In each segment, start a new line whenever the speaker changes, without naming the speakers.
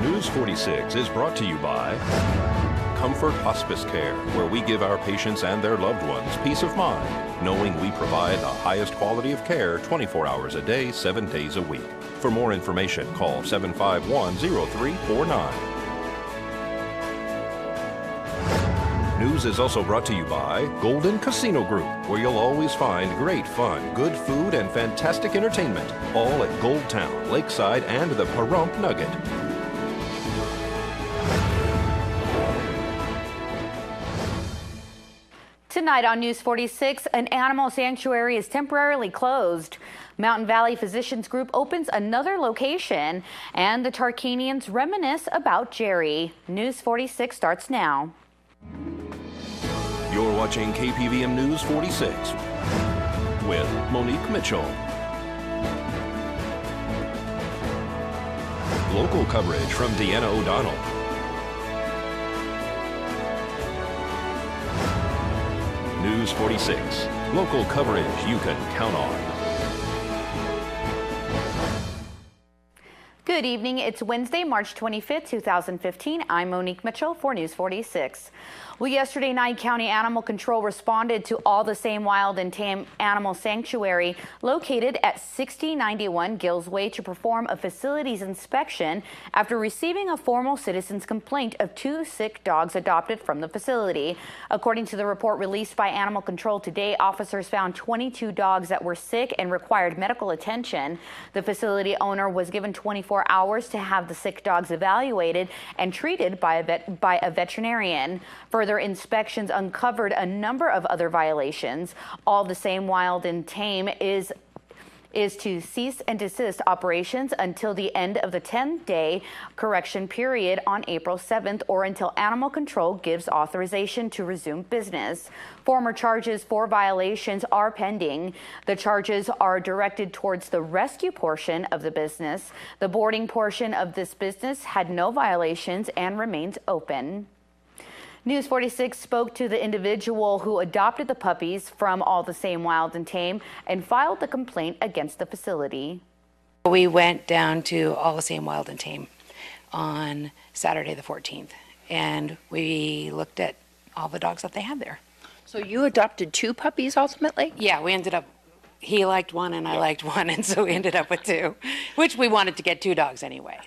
News 46 is brought to you by Comfort Hospice Care, where we give our patients and their loved ones peace of mind, knowing we provide the highest quality of care 24 hours a day, 7 days a week. For more information, call 751-0349. News is also brought to you by Golden Casino Group, where you'll always find great fun, good food, and fantastic entertainment, all at Gold Town, Lakeside, and the Pahrump Nugget.
Tonight on News 46, an animal sanctuary is temporarily closed. Mountain Valley Physicians Group opens another location, and the Tarkanians reminisce about Jerry. News 46 starts now.
You're watching KPVM News 46 with Monique Mitchell. Local coverage from Deanna O'Donnell. News 46, local coverage you can count on.
Good evening. It's Wednesday, March 25th, 2015. I'm Monique Mitchell for News 46. Well, yesterday night, County Animal Control responded to All the Same Wild and Tame Animal Sanctuary located at 6091 Gills Way to perform a facilities inspection after receiving a formal citizen's complaint of 2 sick dogs adopted from the facility. According to the report released by Animal Control today, officers found 22 dogs that were sick and required medical attention. The facility owner was given 24 hours to have the sick dogs evaluated and treated by a veterinarian. Further inspections uncovered a number of other violations. All the Same Wild and Tame is to cease and desist operations until the end of the 10-day correction period on April 7th or until Animal Control gives authorization to resume business. Former charges for violations are pending. The charges are directed towards the rescue portion of the business. The boarding portion of this business had no violations and remains open. News 46 spoke to the individual who adopted the puppies from All the Same Wild and Tame and filed the complaint against the facility.
We went down to All the Same Wild and Tame on Saturday the 14th, and we looked at all the dogs that they had there.
So you adopted 2 puppies ultimately?
Yeah, we ended up, he liked one and I liked one, and so we ended up with 2, which we wanted to get 2 dogs anyway.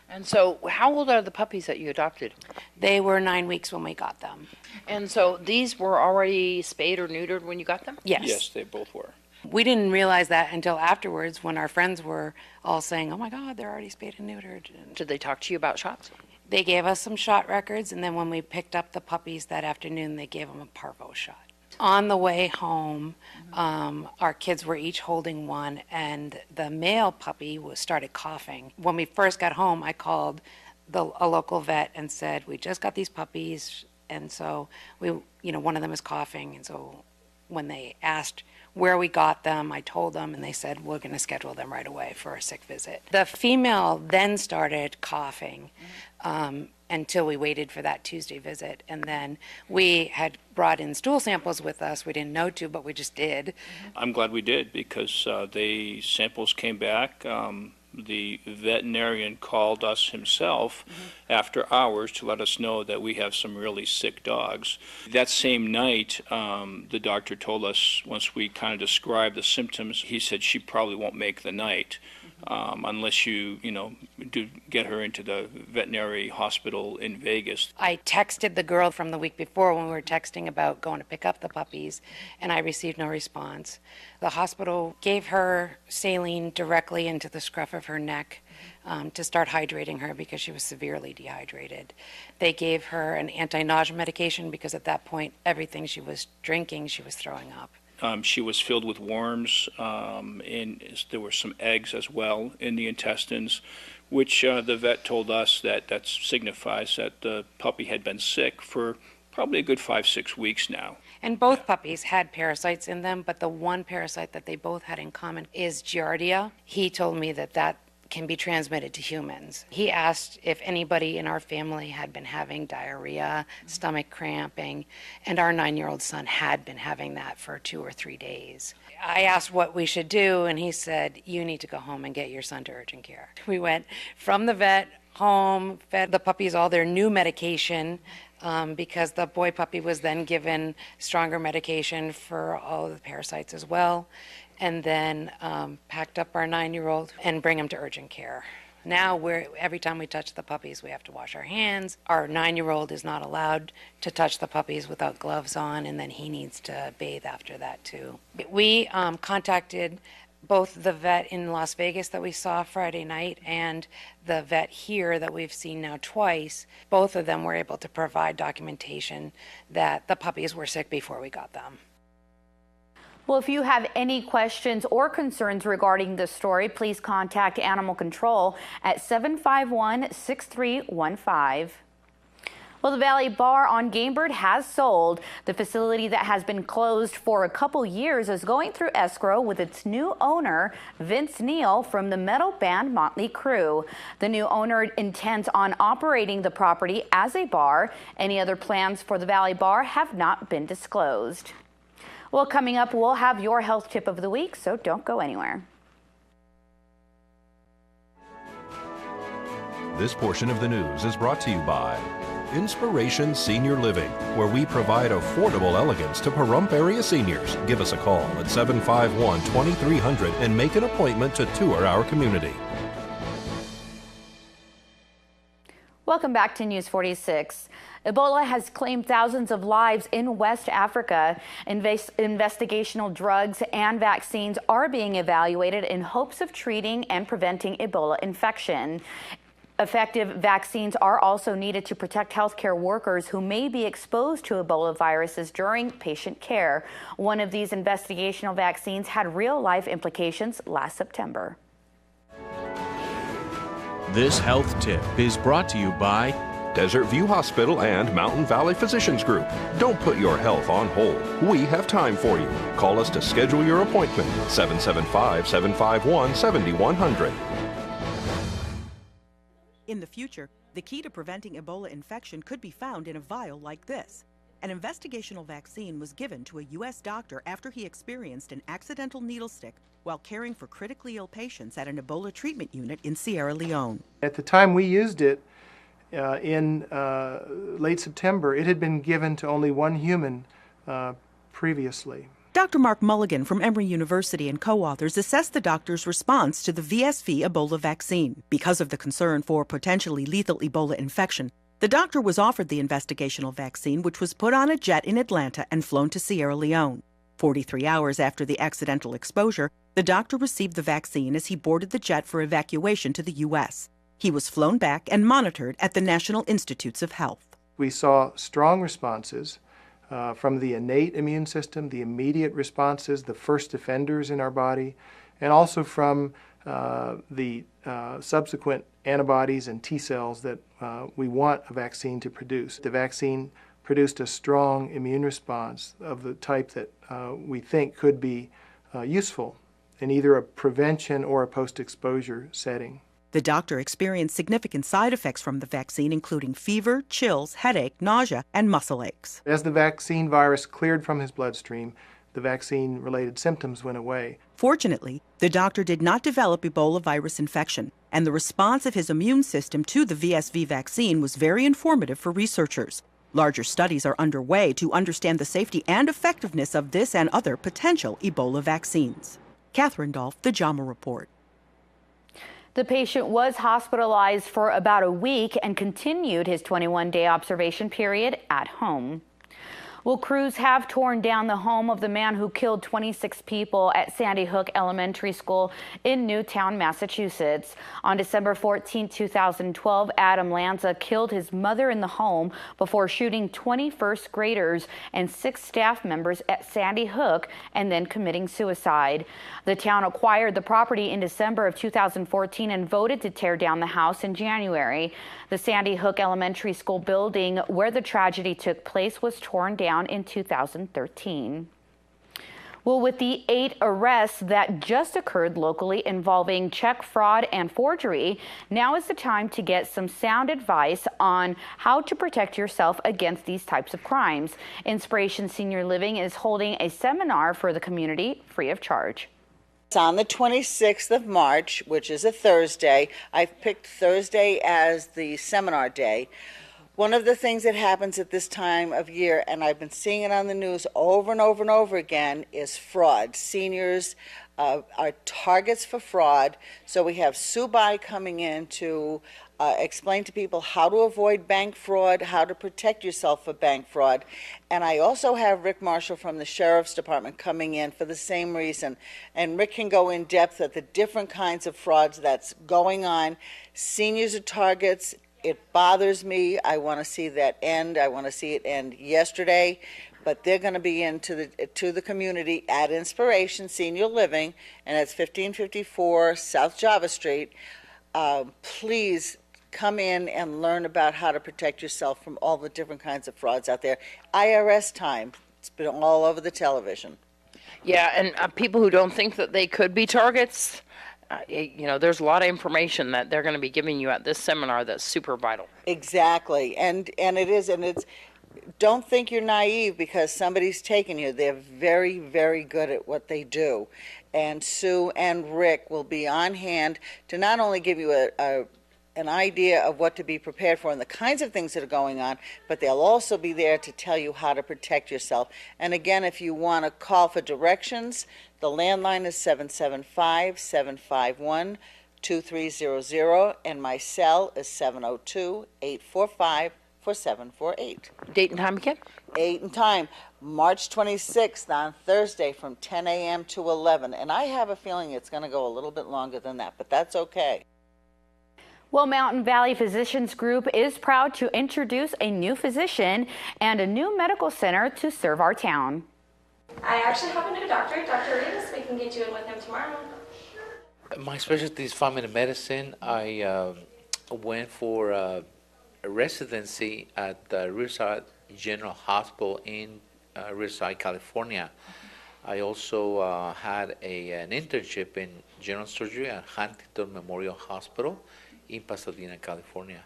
And so how old are the puppies that you adopted?
They were 9 weeks when we got them.
And so these were already spayed or neutered when you got them?
Yes.
Yes, they both were.
We didn't realize that until afterwards when our friends were all saying, oh my God, they're already spayed and neutered.
Did they talk to you about shots?
They gave us some shot records, and then when we picked up the puppies that afternoon, they gave them a parvo shot. On the way home, our kids were each holding one, and the male puppy started coughing. When we first got home, I called a local vet and said, we just got these puppies, and so one of them is coughing. And so when they asked where we got them, I told them, and they said, we're going to schedule them right away for a sick visit. The female then started coughing until we waited for that Tuesday visit. And then we had brought in stool samples with us. We didn't know to, but we just did.
I'm glad we did because the samples came back. The veterinarian called us himself after hours to let us know that we have some really sick dogs. That same night, the doctor told us, once we kind of described the symptoms, he said she probably won't make the night unless you do get her into the veterinary hospital in Vegas.
I texted the girl from the week before when we were texting about going to pick up the puppies, and I received no response. The hospital gave her saline directly into the scruff of her neck to start hydrating her because she was severely dehydrated. They gave her an anti-nausea medication because at that point, everything she was drinking, she was throwing up.
She was filled with worms, and there were some eggs as well in the intestines, which the vet told us that signifies that the puppy had been sick for probably a good 5-6 weeks now.
And both puppies had parasites in them, but the one parasite that they both had in common is Giardia. He told me that can be transmitted to humans. He asked if anybody in our family had been having diarrhea, stomach cramping, and our 9-year-old son had been having that for 2 or 3 days. I asked what we should do, and he said, you need to go home and get your son to urgent care. We went from the vet home, fed the puppies all their new medication, because the boy puppy was then given stronger medication for all of the parasites as well, and then packed up our 9-year-old and bring him to urgent care. Now every time we touch the puppies, we have to wash our hands. Our 9-year-old is not allowed to touch the puppies without gloves on, and then he needs to bathe after that too. We contacted both the vet in Las Vegas that we saw Friday night and the vet here that we've seen now twice. Both of them were able to provide documentation that the puppies were sick before we got them.
Well, if you have any questions or concerns regarding this story, please contact Animal Control at 751-6315. Well, the Valley Bar on Gamebird has sold. The facility that has been closed for a couple years is going through escrow with its new owner, Vince Neil, from the metal band Motley Crue. The new owner intends on operating the property as a bar. Any other plans for the Valley Bar have not been disclosed. Well, coming up, we'll have your health tip of the week, so don't go anywhere.
This portion of the news is brought to you by Inspiration Senior Living, where we provide affordable elegance to Pahrump area seniors. Give us a call at 751-2300 and make an appointment to tour our community.
Welcome back to News 46. Ebola has claimed thousands of lives in West Africa. Investigational drugs and vaccines are being evaluated in hopes of treating and preventing Ebola infection. Effective vaccines are also needed to protect healthcare workers who may be exposed to Ebola viruses during patient care. One of these investigational vaccines had real-life implications last September.
This health tip is brought to you by
Desert View Hospital and Mountain Valley Physicians Group. Don't put your health on hold. We have time for you. Call us to schedule your appointment. 775-751-7100.
In the future, the key to preventing Ebola infection could be found in a vial like this. An investigational vaccine was given to a U.S. doctor after he experienced an accidental needle stick while caring for critically ill patients at an Ebola treatment unit in Sierra Leone.
At the time we used it, in late September, it had been given to only one human previously.
Dr. Mark Mulligan from Emory University and co-authors assessed the doctor's response to the VSV Ebola vaccine. Because of the concern for potentially lethal Ebola infection, the doctor was offered the investigational vaccine, which was put on a jet in Atlanta and flown to Sierra Leone. 43 hours after the accidental exposure, the doctor received the vaccine as he boarded the jet for evacuation to the U.S. He was flown back and monitored at the National Institutes of Health.
We saw strong responses from the innate immune system, the immediate responses, the first defenders in our body, and also from the subsequent antibodies and T cells that we want a vaccine to produce. The vaccine produced a strong immune response of the type that we think could be useful in either a prevention or a post-exposure setting.
The doctor experienced significant side effects from the vaccine, including fever, chills, headache, nausea, and muscle aches.
As the vaccine virus cleared from his bloodstream, the vaccine-related symptoms went away.
Fortunately, the doctor did not develop Ebola virus infection, and the response of his immune system to the VSV vaccine was very informative for researchers. Larger studies are underway to understand the safety and effectiveness of this and other potential Ebola vaccines. Catherine Dolph, The JAMA Report.
The patient was hospitalized for about a week and continued his 21-day observation period at home. Well, crews have torn down the home of the man who killed 26 people at Sandy Hook Elementary School in Newtown, Massachusetts. On December 14, 2012, Adam Lanza killed his mother in the home before shooting 20 first graders and 6 staff members at Sandy Hook and then committing suicide. The town acquired the property in December of 2014 and voted to tear down the house in January. The Sandy Hook Elementary School building where the tragedy took place was torn down in 2013. Well, with the 8 arrests that just occurred locally involving check fraud and forgery, now is the time to get some sound advice on how to protect yourself against these types of crimes. Inspiration Senior Living is holding a seminar for the community free of charge.
It's on the 26th of March, which is a Thursday. I've picked Thursday as the seminar day. One of the things that happens at this time of year, and I've been seeing it on the news over and over and over again, is fraud. Seniors are targets for fraud. So we have Sue Bai coming in to explain to people how to avoid bank fraud, how to protect yourself for bank fraud. And I also have Rick Marshall from the Sheriff's Department coming in for the same reason. And Rick can go in depth at the different kinds of frauds that's going on. Seniors are targets. It bothers me. I want to see that end. I want to see it end yesterday. But they're going to be into the community at Inspiration Senior Living, and it's 1554 South Java Street. Please come in and learn about how to protect yourself from all the different kinds of frauds out there. IRS time. It's been all over the television.
Yeah, and people who don't think that they could be targets, you know, there's a lot of information that they're going to be giving you at this seminar that's super vital.
Exactly, and it is, and it's. Don't think you're naive because somebody's taken you. They're very, very good at what they do. And Sue and Rick will be on hand to not only give you an idea of what to be prepared for and the kinds of things that are going on, but they'll also be there to tell you how to protect yourself. And again, if you want to call for directions, the landline is 775-751-2300, and my cell is 702-845-4748.
Date and time again?
8 and time, March 26th on Thursday from 10 a.m. to 11. And I have a feeling it's going to go a little bit longer than that, but that's okay.
Well, Mountain Valley Physicians Group is proud to introduce a new physician and a new medical center to serve our town.
I actually have a new doctor, Dr. Rivas. We can get you in with him tomorrow.
My specialty is family medicine. I went for a residency at Riverside General Hospital in Riverside, California. I also had an internship in general surgery at Huntington Memorial Hospital in Pasadena, California.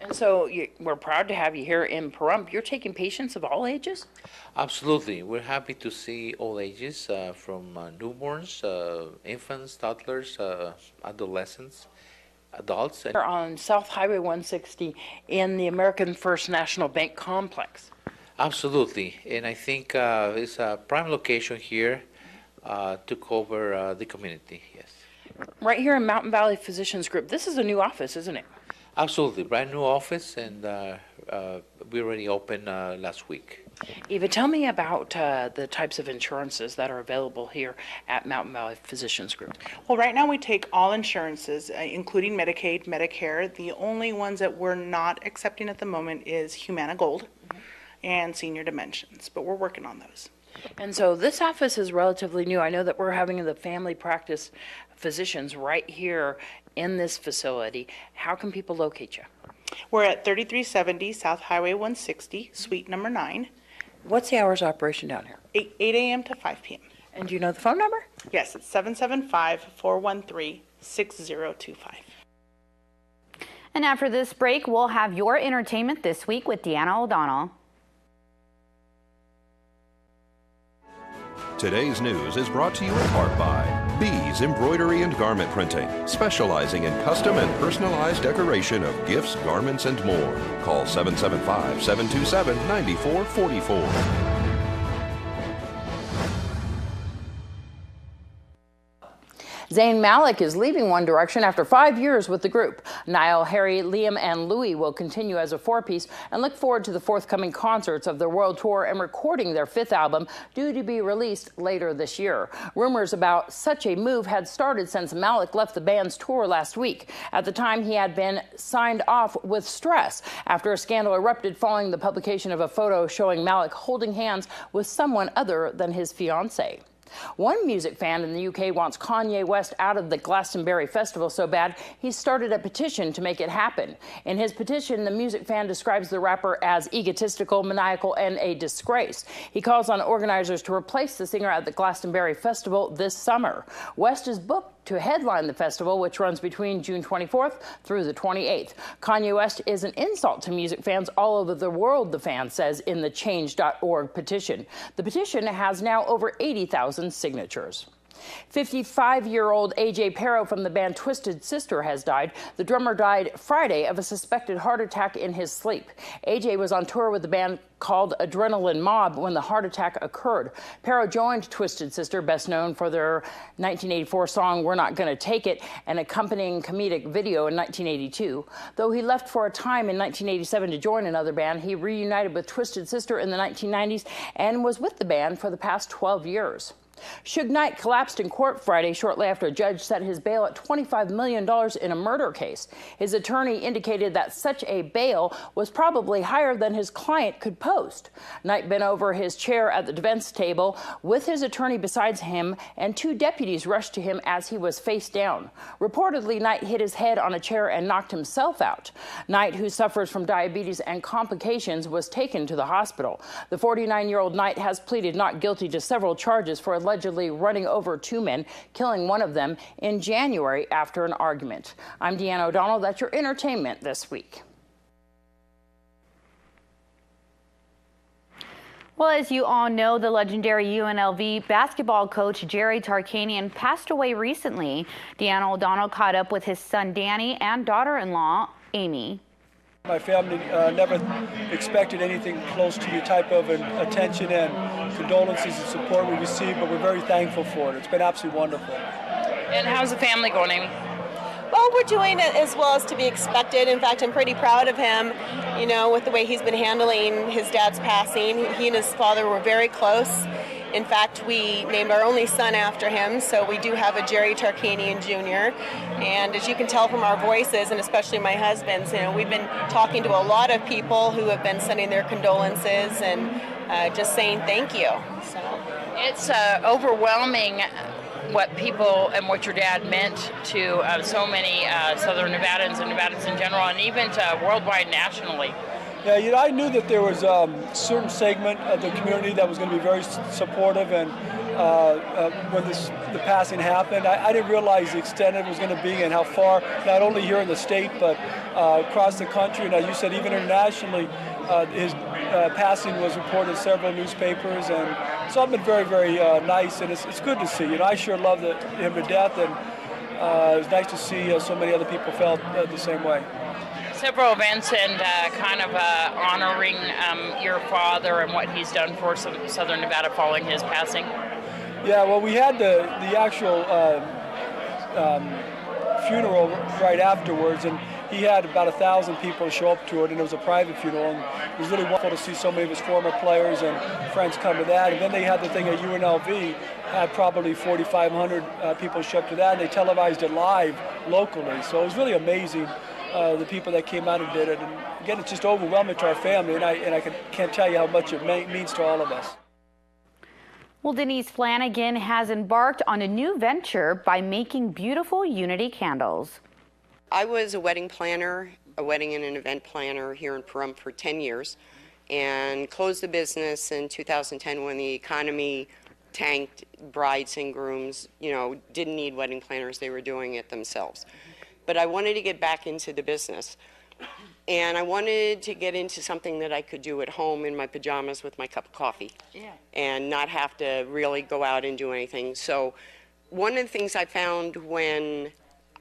And so we're proud to have you here in Pahrump. You're taking patients of all ages?
Absolutely. We're happy to see all ages, from newborns, infants, toddlers, adolescents, adults.
We're on South Highway 160 in the American First National Bank complex.
Absolutely. And I think it's a prime location here to cover the community, yes.
Right here in Mountain Valley Physicians Group. This is a new office, isn't it?
Absolutely. Brand new office, and we already opened last week.
Eva, tell me about the types of insurances that are available here at Mountain Valley Physicians Group.
Well, right now we take all insurances, including Medicaid, Medicare. The only ones that we're not accepting at the moment is Humana Gold and Senior Dimensions, but we're working on those.
And so this office is relatively new. I know that we're having the family practice physicians right here in this facility. How can people locate you?
We're at 3370 South Highway 160, suite number 9.
What's the hours of operation down here?
8 a.m. to 5 p.m.
And do you know the phone number?
Yes, it's 775-413-6025.
And after this break, we'll have your entertainment this week with Deanna O'Donnell.
Today's news is brought to you in part by Bees Embroidery and Garment Printing, specializing in custom and personalized decoration of gifts, garments, and more. Call 775-727-9444.
Zayn Malik is leaving One Direction after 5 years with the group. Niall, Harry, Liam, and Louis will continue as a four-piece and look forward to the forthcoming concerts of their world tour and recording their fifth album, due to be released later this year. Rumors about such a move had started since Malik left the band's tour last week. At the time, he had been signed off with stress after a scandal erupted following the publication of a photo showing Malik holding hands with someone other than his fiancée. One music fan in the UK wants Kanye West out of the Glastonbury Festival so bad he started a petition to make it happen. In his petition, the music fan describes the rapper as egotistical, maniacal, and a disgrace. He calls on organizers to replace the singer at the Glastonbury Festival this summer. West is booked to headline the festival, which runs between June 24th through the 28th. Kanye West is an insult to music fans all over the world, the fan says in the change.org petition. The petition has now over 80,000 signatures. 55-year-old A.J. Pero from the band Twisted Sister has died. The drummer died Friday of a suspected heart attack in his sleep. A.J. was on tour with the band called Adrenaline Mob when the heart attack occurred. Pero joined Twisted Sister, best known for their 1984 song We're Not Gonna Take It, and accompanying comedic video in 1982. Though he left for a time in 1987 to join another band, he reunited with Twisted Sister in the 1990s and was with the band for the past 12 years. Suge Knight collapsed in court Friday shortly after a judge set his bail at $25 million in a murder case. His attorney indicated that such a bail was probably higher than his client could post. Knight bent over his chair at the defense table with his attorney beside him, and two deputies rushed to him as he was face down. Reportedly, Knight hit his head on a chair and knocked himself out. Knight, who suffers from diabetes and complications, was taken to the hospital. The 49-year-old Knight has pleaded not guilty to several charges for allegedly running over two men, killing one of them in January after an argument. I'm Deanna O'Donnell. That's your entertainment this week.
Well, as you all know, the legendary UNLV basketball coach Jerry Tarkanian passed away recently. Deanna O'Donnell caught up with his son Danny and daughter-in-law Amy.
My family never expected anything close to the type of attention and condolences and support we received, but we're very thankful for it. It's been absolutely wonderful.
And how's the family going, Amy?
Well, we're doing it as well as to be expected. In fact, I'm pretty proud of him, you know, with the way he's been handling his dad's passing. He and his father were very close. In fact, we named our only son after him, so we do have a Jerry Tarkanian Jr. And as you can tell from our voices, and especially my husband's, you know, we've been talking to a lot of people who have been sending their condolences and just saying thank you. So
it's overwhelming what people and what your dad meant to so many Southern Nevadans and Nevadans in general, and even to worldwide, nationally.
Yeah, you know, I knew that there was a certain segment of the community that was going to be very supportive, and when the passing happened, I didn't realize the extent it was going to be and how far, not only here in the state, but across the country, and as you said, even internationally, his passing was reported in several newspapers, and so it's been very, very nice, and it's good to see. You know, I sure love him to death, and it was nice to see so many other people felt the same way.
Several events and kind of honoring your father and what he's done for Southern Nevada following his passing.
Yeah, well, we had the actual funeral right afterwards, and he had about 1,000 people show up to it, and it was a private funeral, and it was really wonderful to see so many of his former players and friends come to that. And then they had the thing at UNLV, had probably 4,500 people show up to that, and they televised it live locally, so it was really amazing. The people that came out and did it, and again, it's just overwhelming to our family, and I can't tell you how much it means to all of us.
Well, Denise Flanagan has embarked on a new venture by making beautiful Unity candles.
I was a wedding planner, a wedding and an event planner here in Pahrump for 10 years, and closed the business in 2010 when the economy tanked. Brides and grooms, you know, didn't need wedding planners; they were doing it themselves. But I wanted to get back into the business, and I wanted to get into something that I could do at home in my pajamas with my cup of coffee, and not have to really go out and do anything. So one of the things I found when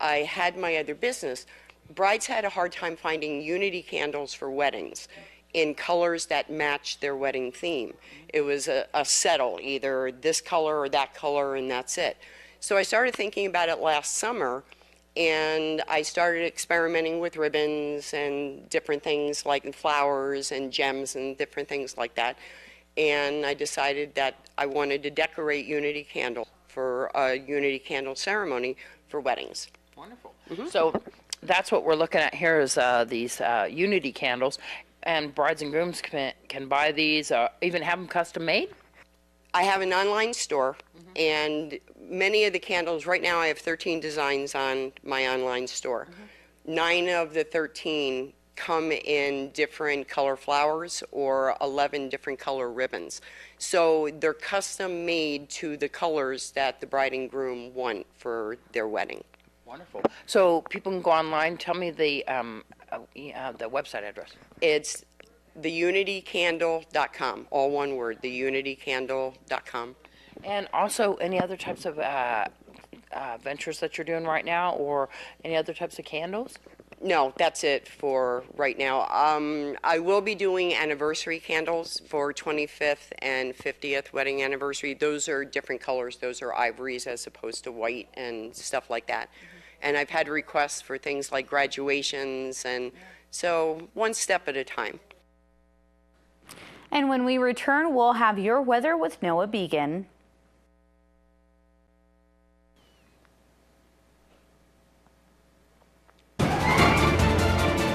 I had my other business, brides had a hard time finding Unity candles for weddings in colors that matched their wedding theme. It was a settle, either this color or that color, and that's it. So I started thinking about it last summer, and I started experimenting with ribbons and different things like flowers and gems and different things like that. And I decided that I wanted to decorate Unity candle for a Unity candle ceremony for weddings.
Wonderful. So that's what we're looking at here is these Unity candles, and brides and grooms can buy these, even have them custom made?
I have an online store, and many of the candles, right now I have 13 designs on my online store. 9 of the 13 come in different color flowers or 11 different color ribbons. So they're custom made to the colors that the bride and groom want for their wedding.
Wonderful. So people can go online. Tell me the website address.
It's theunitycandle.com, all one word, theunitycandle.com.
And also, any other types of ventures that you're doing right now, or any other types of candles?
No, that's it for right now. I will be doing anniversary candles for 25th and 50th wedding anniversary. Those are different colors. Those are ivories as opposed to white and stuff like that. And I've had requests for things like graduations, and so one step at a time.
And when we return, we'll have your weather with Noah Began.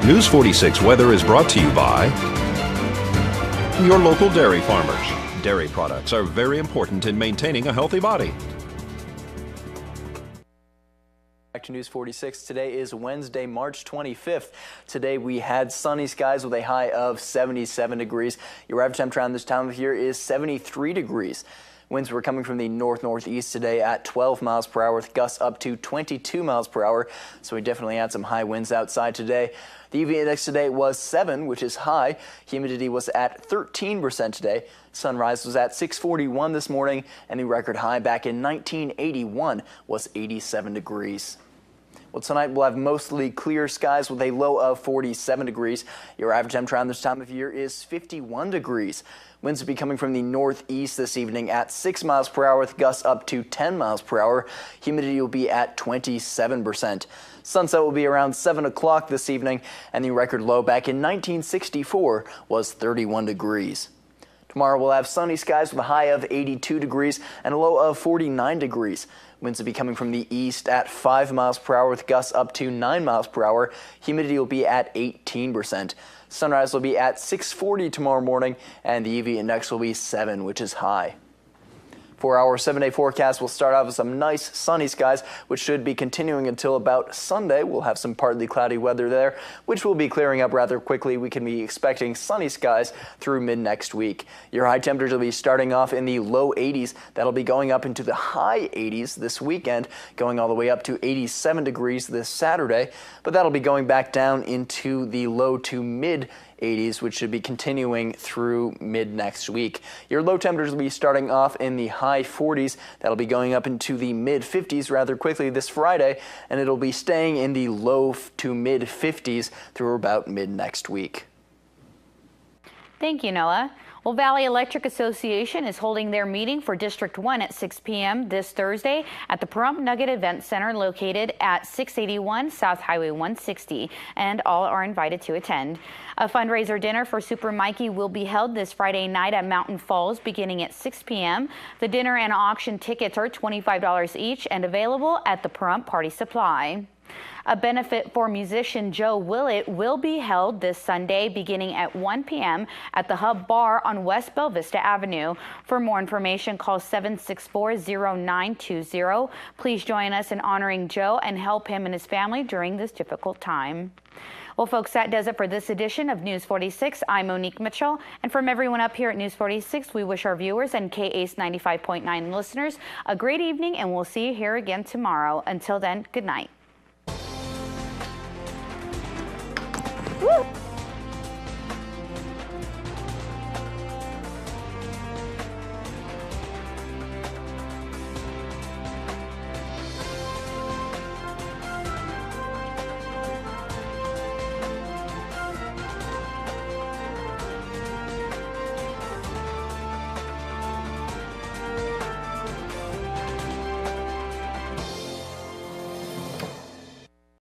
News 46 weather is brought to you by your local dairy farmers. Dairy products are very important in maintaining a healthy body.
Back to News 46. Today is Wednesday, March 25th. Today we had sunny skies with a high of 77 degrees. Your average temperature around this time of year is 73 degrees. Winds were coming from the north-northeast today at 12 miles per hour with gusts up to 22 miles per hour. So we definitely had some high winds outside today. The UV index today was 7, which is high. Humidity was at 13% today. Sunrise was at 6:41 this morning, and the record high back in 1981 was 87 degrees. Well, tonight we'll have mostly clear skies with a low of 47 degrees. Your average temperature around this time of year is 51 degrees. Winds will be coming from the northeast this evening at 6 miles per hour with gusts up to 10 miles per hour. Humidity will be at 27%. Sunset will be around 7 o'clock this evening, and the record low back in 1964 was 31 degrees. Tomorrow we'll have sunny skies with a high of 82 degrees and a low of 49 degrees. Winds will be coming from the east at 5 miles per hour with gusts up to 9 miles per hour. Humidity will be at 18%. Sunrise will be at 6:40 tomorrow morning, and the UV index will be 7, which is high. For our 7-day forecast, we'll start off with some nice sunny skies, which should be continuing until about Sunday. We'll have some partly cloudy weather there, which will be clearing up rather quickly. We can be expecting sunny skies through mid-next week. Your high temperatures will be starting off in the low 80s. That'll be going up into the high 80s this weekend, going all the way up to 87 degrees this Saturday. But that'll be going back down into the low to mid 80s, which should be continuing through mid next week. Your low temperatures will be starting off in the high 40s. That'll be going up into the mid 50s rather quickly this Friday, and it'll be staying in the low to mid 50s through about mid next week.
Thank you, Noah. Well, Valley Electric Association is holding their meeting for District 1 at 6 p.m. this Thursday at the Pahrump Nugget Event Center located at 681 South Highway 160, and all are invited to attend. A fundraiser dinner for Super Mikey will be held this Friday night at Mountain Falls beginning at 6 p.m. The dinner and auction tickets are $25 each and available at the Pahrump Party Supply. A benefit for musician Joe Willett will be held this Sunday beginning at 1 p.m. at the Hub Bar on West Bell Vista Avenue. For more information, call 764-0920. Please join us in honoring Joe and help him and his family during this difficult time. Well, folks, that does it for this edition of News 46. I'm Monique Mitchell, and from everyone up here at News 46, we wish our viewers and KACE 95.9 listeners a great evening, and we'll see you here again tomorrow. Until then, good night. Woo!